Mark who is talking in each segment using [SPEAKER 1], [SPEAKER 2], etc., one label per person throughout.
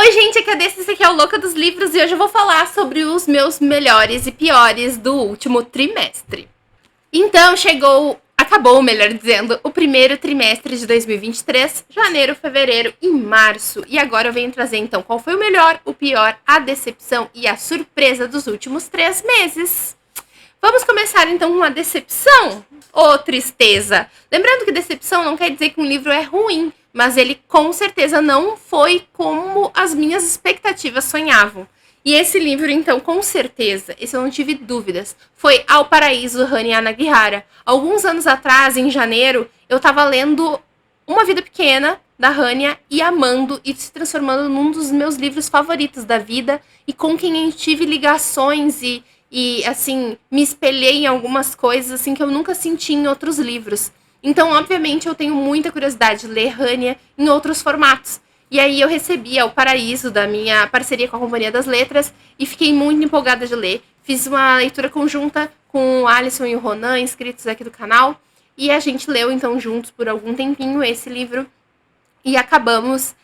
[SPEAKER 1] Oi, gente, aqui é Desse, esse aqui é o Louca dos Livros e hoje eu vou falar sobre os meus melhores e piores do último trimestre. Então, acabou, melhor dizendo, o primeiro trimestre de 2023, janeiro, fevereiro e março. E agora eu venho trazer, então, qual foi o melhor, o pior, a decepção e a surpresa dos últimos 3 meses. Vamos começar, então, com a decepção ou tristeza. Lembrando que decepção não quer dizer que um livro é ruim, mas ele com certeza não foi como as minhas expectativas sonhavam. E esse livro, então, com certeza, esse eu não tive dúvidas, foi Ao Paraíso, Hanya Nagihara. Alguns anos atrás, em janeiro, eu tava lendo Uma Vida Pequena, da Hanya, e amando, e se transformando num dos meus livros favoritos da vida, e com quem eu tive ligações e assim, me espelhei em algumas coisas, assim, que eu nunca senti em outros livros. Então, obviamente, eu tenho muita curiosidade de ler Hanya em outros formatos. E aí eu recebi O Paraíso, da minha parceria com a Companhia das Letras, e fiquei muito empolgada de ler. Fiz uma leitura conjunta com o Alisson e o Ronan, inscritos aqui do canal, e a gente leu, então, juntos por algum tempinho esse livro, e acabamos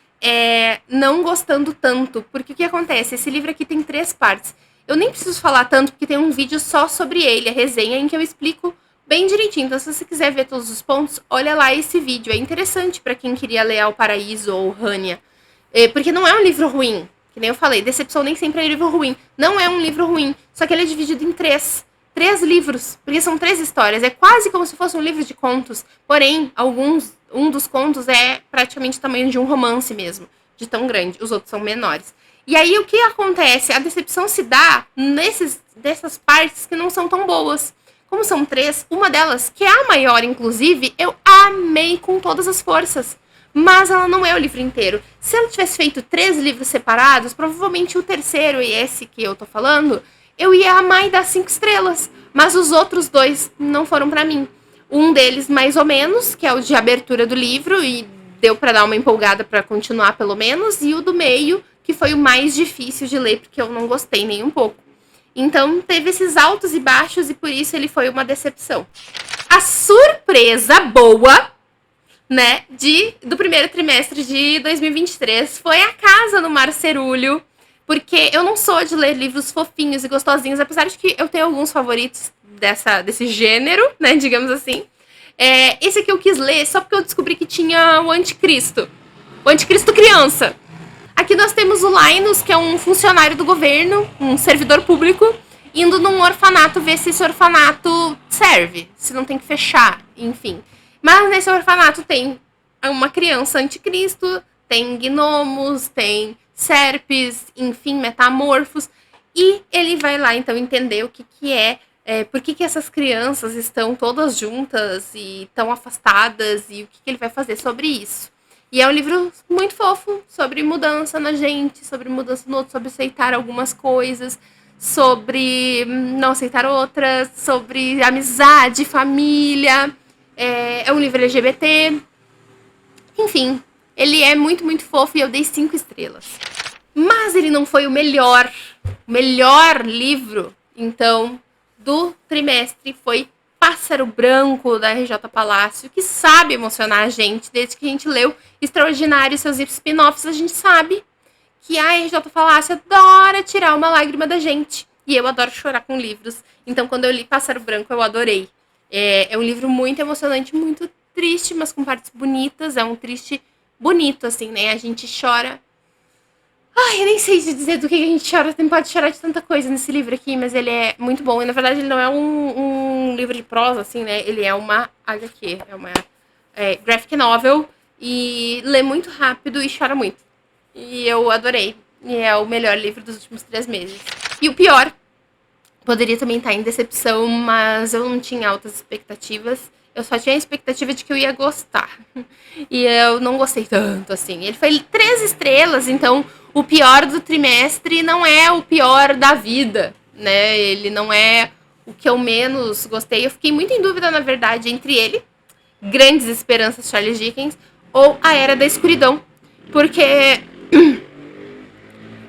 [SPEAKER 1] não gostando tanto, porque o que acontece? Esse livro aqui tem 3 partes. Eu nem preciso falar tanto, porque tem um vídeo só sobre ele, a resenha, em que eu explico bem direitinho. Então, se você quiser ver todos os pontos, olha lá esse vídeo. É interessante para quem queria ler Ao Paraíso ou Hanya. Porque não é um livro ruim. Que nem eu falei, Decepção nem sempre é livro ruim. Não é um livro ruim, só que ele é dividido em 3 livros, porque são 3 histórias. É quase como se fosse um livro de contos. Porém, um dos contos é praticamente o tamanho de um romance mesmo, de tão grande. Os outros são menores. E aí, o que acontece? A decepção se dá dessas partes que não são tão boas. Como são 3, uma delas, que é a maior, inclusive, eu amei com todas as forças. Mas ela não é o livro inteiro. Se ela tivesse feito 3 livros separados, provavelmente o terceiro e esse que eu tô falando, eu ia amar e dar 5 estrelas. Mas os outros 2 não foram pra mim. Um deles, mais ou menos, que é o de abertura do livro, e deu pra dar uma empolgada pra continuar, pelo menos. E o do meio, que foi o mais difícil de ler, porque eu não gostei nem um pouco. Então, teve esses altos e baixos, e por isso ele foi uma decepção. A surpresa boa, né, do primeiro trimestre de 2023 foi A Casa no Mar Cerúleo, porque eu não sou de ler livros fofinhos e gostosinhos, apesar de que eu tenho alguns favoritos desse gênero, né, digamos assim. Esse aqui eu quis ler só porque eu descobri que tinha o Anticristo criança. Aqui nós temos o Linus, que é um funcionário do governo, um servidor público, indo num orfanato ver se esse orfanato serve, se não tem que fechar, enfim. Mas nesse orfanato tem uma criança anticristo, tem gnomos, tem serpes, enfim, metamorfos. E ele vai lá, então, entender o que é, por que essas crianças estão todas juntas e tão afastadas, e o que ele vai fazer sobre isso. E é um livro muito fofo, sobre mudança na gente, sobre mudança no outro, sobre aceitar algumas coisas, sobre não aceitar outras, sobre amizade, família. É um livro LGBT. Enfim, ele é muito, muito fofo e eu dei 5 estrelas. Mas ele não foi o melhor livro, então, do trimestre. Foi Pássaro Branco, da RJ Palácio, que sabe emocionar a gente. Desde que a gente leu Extraordinário e seus spin-offs, a gente sabe que a RJ Palácio adora tirar uma lágrima da gente. E eu adoro chorar com livros. Então, quando eu li Pássaro Branco, eu adorei. É um livro muito emocionante, muito triste, mas com partes bonitas. É um triste bonito, assim, né? A gente chora. Ai, eu nem sei dizer do que a gente chora. Tem pode chorar de tanta coisa nesse livro aqui, mas ele é muito bom. E, na verdade, ele não é um livro de prosa, assim, né? Ele é uma HQ, é uma graphic novel. E lê muito rápido e chora muito. E eu adorei. E é o melhor livro dos últimos 3 meses. E o pior, poderia também estar em decepção, mas eu não tinha altas expectativas. Eu só tinha a expectativa de que eu ia gostar. E eu não gostei tanto, assim. Ele foi 3 estrelas, então o pior do trimestre não é o pior da vida, né? Ele não é o que eu menos gostei. Eu fiquei muito em dúvida, na verdade, entre ele, Grandes Esperanças, Charles Dickens, ou A Era da Escuridão. Porque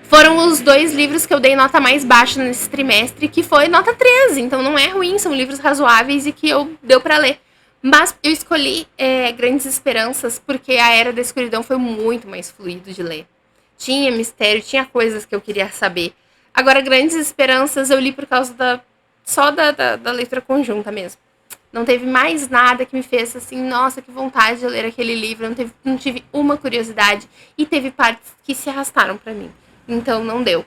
[SPEAKER 1] foram os 2 livros que eu dei nota mais baixa nesse trimestre, que foi nota 13. Então não é ruim, são livros razoáveis e que deu pra ler. Mas eu escolhi Grandes Esperanças porque A Era da Escuridão foi muito mais fluido de ler. tinha mistério, tinha coisas que eu queria saber. Agora, Grandes Esperanças eu li por causa só da leitura conjunta mesmo. Não teve mais nada que me fez assim, nossa, que vontade de ler aquele livro. Não tive uma curiosidade. E teve partes que se arrastaram pra mim. Então não deu.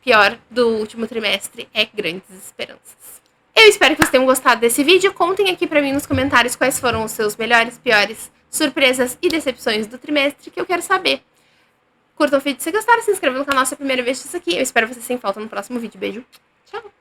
[SPEAKER 1] Pior do último trimestre é Grandes Esperanças. Eu espero que vocês tenham gostado desse vídeo. Contem aqui pra mim nos comentários quais foram os seus melhores, piores, surpresas e decepções do trimestre, que eu quero saber. Curtam o vídeo se gostaram, se inscrevam no canal se é a primeira vez disso aqui. Eu espero vocês sem falta no próximo vídeo. Beijo. Tchau.